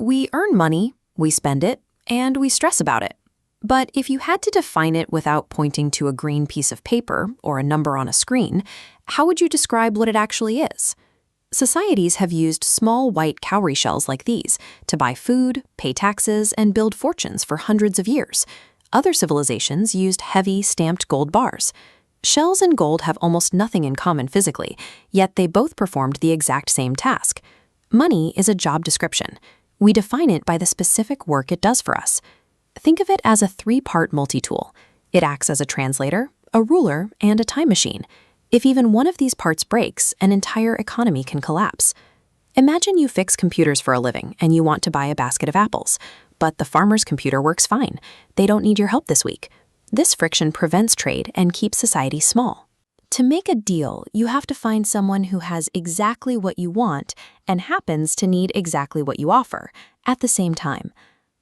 We earn money, we spend it, and we stress about it. But if you had to define it without pointing to a green piece of paper or a number on a screen, how would you describe what it actually is? Societies have used small white cowrie shells like these to buy food, pay taxes, and build fortunes for hundreds of years. Other civilizations used heavy, stamped gold bars. Shells and gold have almost nothing in common physically, yet they both performed the exact same task. Money is a job description. We define it by the specific work it does for us. Think of it as a three-part multi-tool. It acts as a translator, a ruler, and a time machine. If even one of these parts breaks, an entire economy can collapse. Imagine you fix computers for a living and you want to buy a basket of apples, but the farmer's computer works fine. They don't need your help this week. This friction prevents trade and keeps society small. To make a deal, you have to find someone who has exactly what you want and happens to need exactly what you offer at the same time.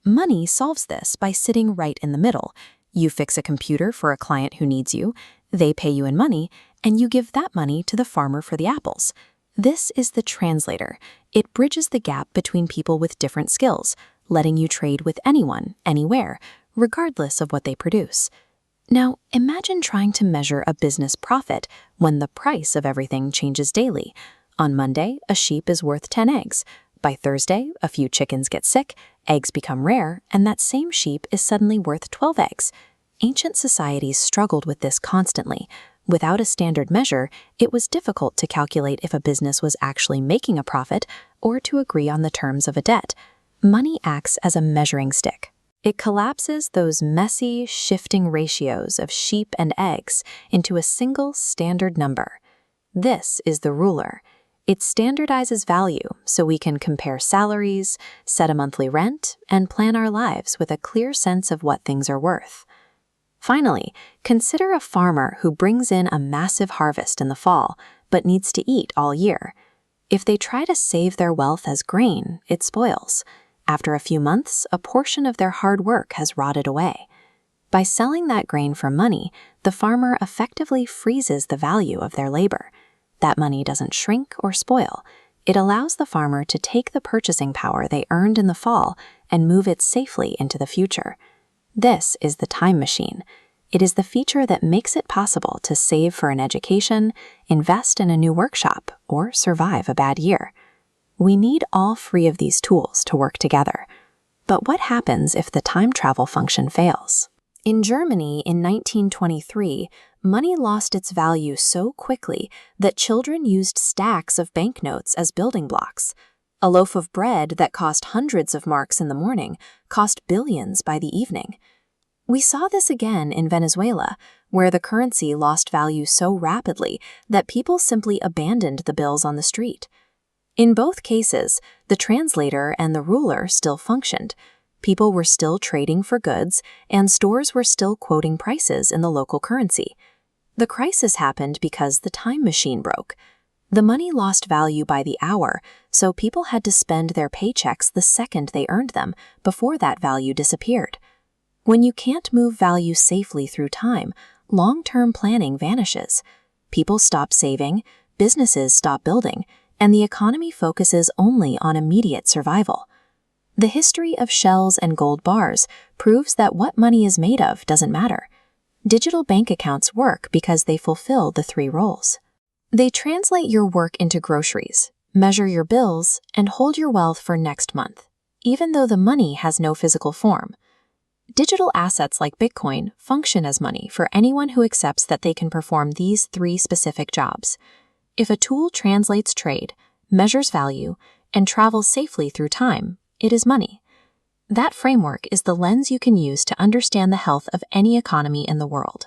Money solves this by sitting right in the middle. You fix a computer for a client who needs you, they pay you in money, and you give that money to the farmer for the apples. This is the translator. It bridges the gap between people with different skills, letting you trade with anyone, anywhere, regardless of what they produce. Now, imagine trying to measure a business profit when the price of everything changes daily. On Monday, a sheep is worth 10 eggs. By Thursday, a few chickens get sick, eggs become rare, and that same sheep is suddenly worth 12 eggs. Ancient societies struggled with this constantly. Without a standard measure, it was difficult to calculate if a business was actually making a profit or to agree on the terms of a debt. Money acts as a measuring stick. It collapses those messy, shifting ratios of sheep and eggs into a single standard number. This is the ruler. It standardizes value so we can compare salaries, set a monthly rent, and plan our lives with a clear sense of what things are worth. Finally, consider a farmer who brings in a massive harvest in the fall but needs to eat all year. If they try to save their wealth as grain, it spoils. After a few months, a portion of their hard work has rotted away. By selling that grain for money, the farmer effectively freezes the value of their labor. That money doesn't shrink or spoil. It allows the farmer to take the purchasing power they earned in the fall and move it safely into the future. This is the time machine. It is the feature that makes it possible to save for an education, invest in a new workshop, or survive a bad year. We need all three of these tools to work together. But what happens if the time travel function fails? In Germany in 1923, money lost its value so quickly that children used stacks of banknotes as building blocks. A loaf of bread that cost hundreds of marks in the morning cost billions by the evening. We saw this again in Venezuela, where the currency lost value so rapidly that people simply abandoned the bills on the street. In both cases, the translator and the ruler still functioned. People were still trading for goods, and stores were still quoting prices in the local currency. The crisis happened because the time machine broke. The money lost value by the hour, so people had to spend their paychecks the second they earned them, before that value disappeared. When you can't move value safely through time, long-term planning vanishes. People stop saving, businesses stop building, and the economy focuses only on immediate survival. The history of shells and gold bars proves that what money is made of doesn't matter. Digital bank accounts work because they fulfill the three roles. They translate your work into groceries, measure your bills, and hold your wealth for next month, even though the money has no physical form. Digital assets like Bitcoin function as money for anyone who accepts that they can perform these three specific jobs. If a tool translates trade, measures value, and travels safely through time, it is money. That framework is the lens you can use to understand the health of any economy in the world.